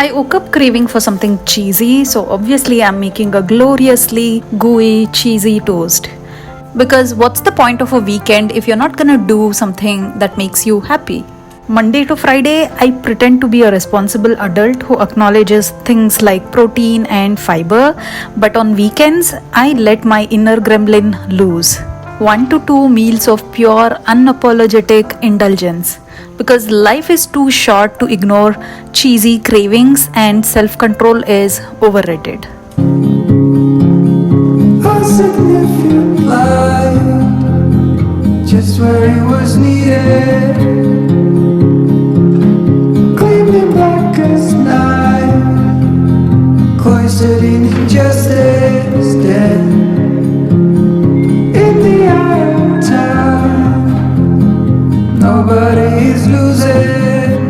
I woke up craving for something cheesy, so obviously I'm making a gloriously gooey cheesy toast. Because what's the point of a weekend if you're not gonna do something that makes you happy? Monday to Friday, I pretend to be a responsible adult who acknowledges things like protein and fiber, but on weekends, I let my inner gremlin loose. 1 to 2 meals of pure, unapologetic indulgence. Because life is too short to ignore cheesy cravings and self control is overrated. A significant light, just where it was needed, gleaming black as night, cloistered in injustice, dead in the eye of time. Nobody is losing,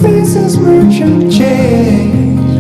faces merchant change,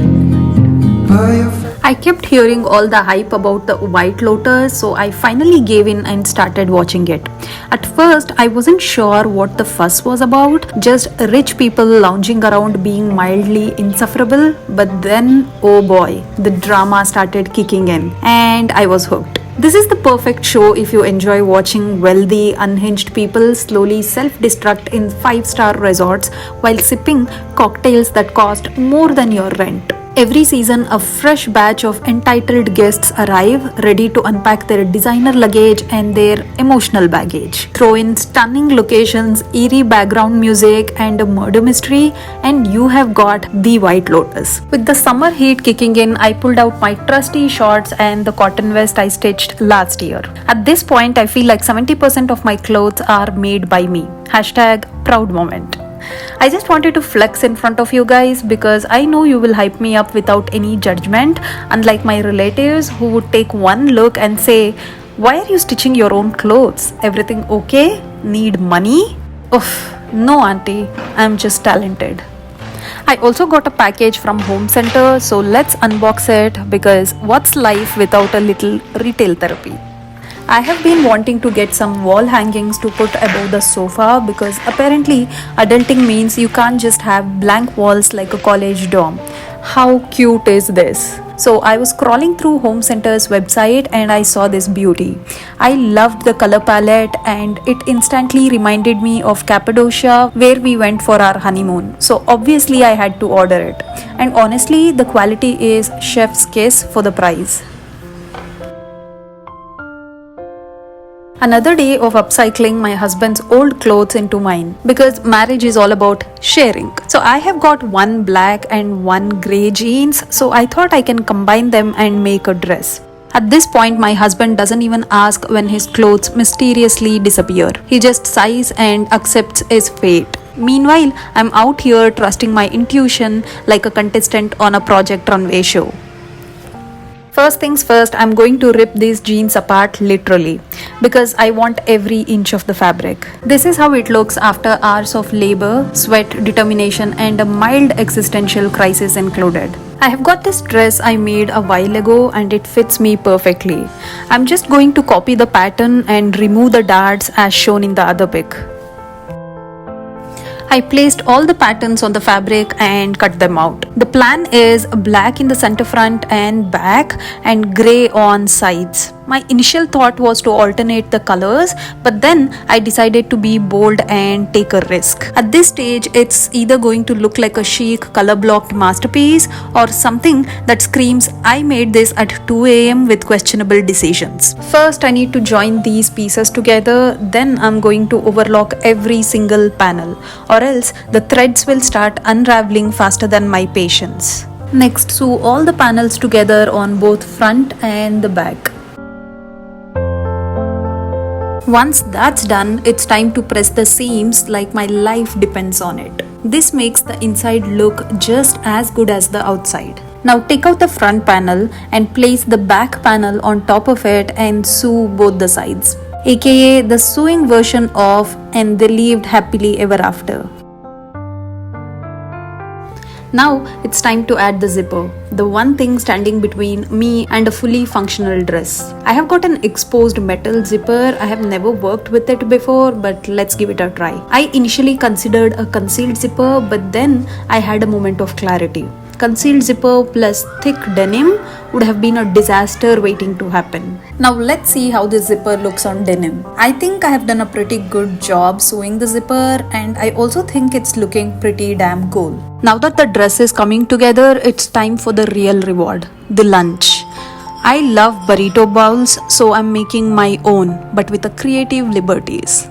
but your I kept hearing all the hype about the White Lotus, so I finally gave in and started watching it. At first, I wasn't sure what the fuss was about, just rich people lounging around being mildly insufferable, but then, oh boy, the drama started kicking in, and I was hooked. This is the perfect show if you enjoy watching wealthy, unhinged people slowly self-destruct in 5-star resorts while sipping cocktails that cost more than your rent. Every season, a fresh batch of entitled guests arrive, ready to unpack their designer luggage and their emotional baggage. Throw in stunning locations, eerie background music, and a murder mystery, and you have got the White Lotus. With the summer heat kicking in, I pulled out my trusty shorts and the cotton vest I stitched last year. At this point, I feel like 70% of my clothes are made by me. Hashtag proud moment. I just wanted to flex in front of you guys because I know you will hype me up without any judgment, unlike my relatives who would take one look and say, "Why are you stitching your own clothes? Everything okay? Need money?" Oof, no auntie, I'm just talented. I also got a package from Home Center, so let's unbox it because what's life without a little retail therapy? I have been wanting to get some wall hangings to put above the sofa because apparently adulting means you can't just have blank walls like a college dorm. How cute is this? So I was scrolling through Home Center's website and I saw this beauty. I loved the color palette and it instantly reminded me of Cappadocia where we went for our honeymoon. So obviously I had to order it. And honestly, the quality is chef's kiss for the price. Another day of upcycling my husband's old clothes into mine because marriage is all about sharing. So I have got one black and one grey jeans, so I thought I can combine them and make a dress. At this point, my husband doesn't even ask when his clothes mysteriously disappear. He just sighs and accepts his fate. Meanwhile, I'm out here trusting my intuition like a contestant on a Project Runway show. First things first, I'm going to rip these jeans apart literally because I want every inch of the fabric. This is how it looks after hours of labor, sweat, determination, and a mild existential crisis included. I have got this dress I made a while ago and it fits me perfectly. I'm just going to copy the pattern and remove the darts as shown in the other pic. I placed all the patterns on the fabric and cut them out. The plan is black in the center front and back and grey on sides. My initial thought was to alternate the colors, but then I decided to be bold and take a risk. At this stage, it's either going to look like a chic color-blocked masterpiece or something that screams, "I made this at 2 a.m. with questionable decisions." First, I need to join these pieces together, then I'm going to overlock every single panel, or else the threads will start unraveling faster than my patience. Next, sew all the panels together on both front and the back. Once that's done, it's time to press the seams like my life depends on it. This makes the inside look just as good as the outside. Now take out the front panel and place the back panel on top of it and sew both the sides, aka the sewing version of "And they lived happily ever after." Now it's time to add the zipper, the one thing standing between me and a fully functional dress. I have got an exposed metal zipper. I have never worked with it before, but let's give it a try. I initially considered a concealed zipper, but then I had a moment of clarity. Concealed zipper plus thick denim would have been a disaster waiting to happen. Now let's see how this zipper looks on denim. I think I have done a pretty good job sewing the zipper, and I also think it's looking pretty damn cool. Now that the dress is coming together, it's time for the real reward, the lunch. I love burrito bowls, so I'm making my own, but with a creative liberties.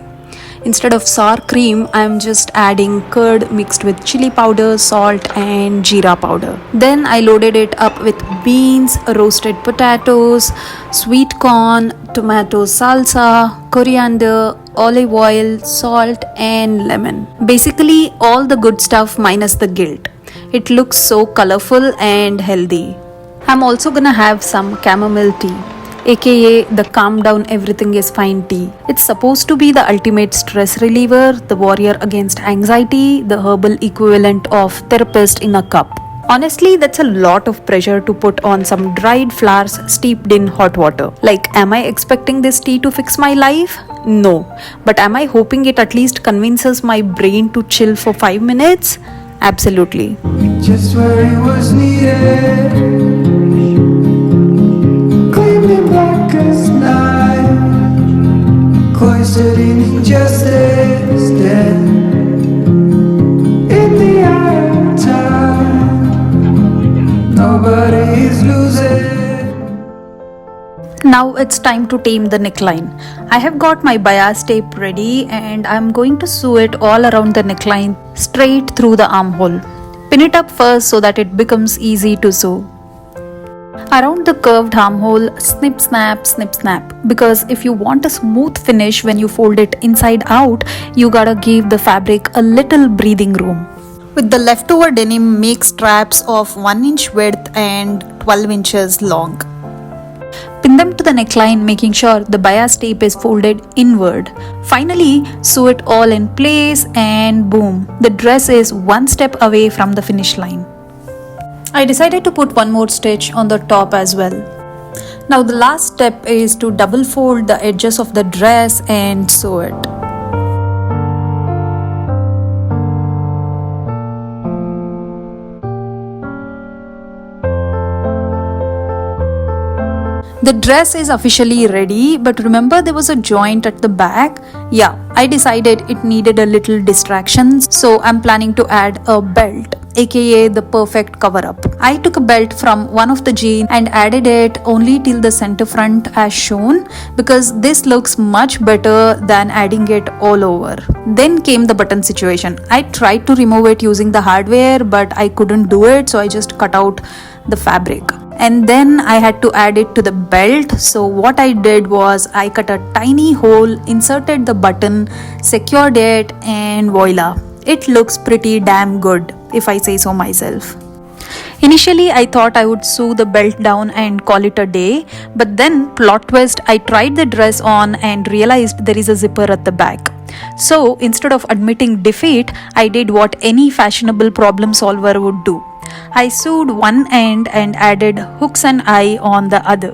Instead of sour cream, I am just adding curd mixed with chili powder, salt and jeera powder. Then I loaded it up with beans, roasted potatoes, sweet corn, tomato salsa, coriander, olive oil, salt and lemon. Basically all the good stuff minus the guilt. It looks so colorful and healthy. I'm also gonna have some chamomile tea, aka the calm down everything is fine tea. It's supposed to be the ultimate stress reliever, the warrior against anxiety, the herbal equivalent of therapist in a cup. Honestly, that's a lot of pressure to put on some dried flowers steeped in hot water. Like, am I expecting this tea to fix my life? No. But am I hoping it at least convinces my brain to chill for 5 minutes? Absolutely. just where it was needed. Gleaming black as night, cloistered in injustice, dead in the eye of time. Nobody is losing. Now it's time to tame the neckline. I have got my bias tape ready and I'm going to sew it all around the neckline straight through the armhole. Pin it up first so that it becomes easy to sew. Around the curved armhole, snip snap, because if you want a smooth finish when you fold it inside out, you gotta give the fabric a little breathing room. With the leftover denim, make straps of 1 inch width and 12 inches long. Pin them to the neckline, making sure the bias tape is folded inward. Finally, sew it all in place and boom, the dress is one step away from the finish line. I decided to put one more stitch on the top as well. Now the last step is to double fold the edges of the dress and sew it. The dress is officially ready, but remember there was a joint at the back? Yeah, I decided it needed a little distraction, so I'm planning to add a belt, aka the perfect cover up. I took a belt from one of the jeans and added it only till the center front as shown, because this looks much better than adding it all over. Then came the button situation. I tried to remove it using the hardware, but I couldn't do it, so I just cut out the fabric. And then I had to add it to the belt. So what I did was I cut a tiny hole, inserted the button, secured it, and voila. It looks pretty damn good, if I say so myself. Initially, I thought I would sew the belt down and call it a day, but then plot twist, I tried the dress on and realized there is a zipper at the back. So instead of admitting defeat, I did what any fashionable problem solver would do. I sewed one end and added hooks and eye on the other.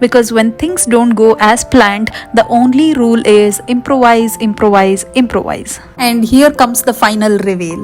Because when things don't go as planned, the only rule is improvise, improvise, improvise. And here comes the final reveal.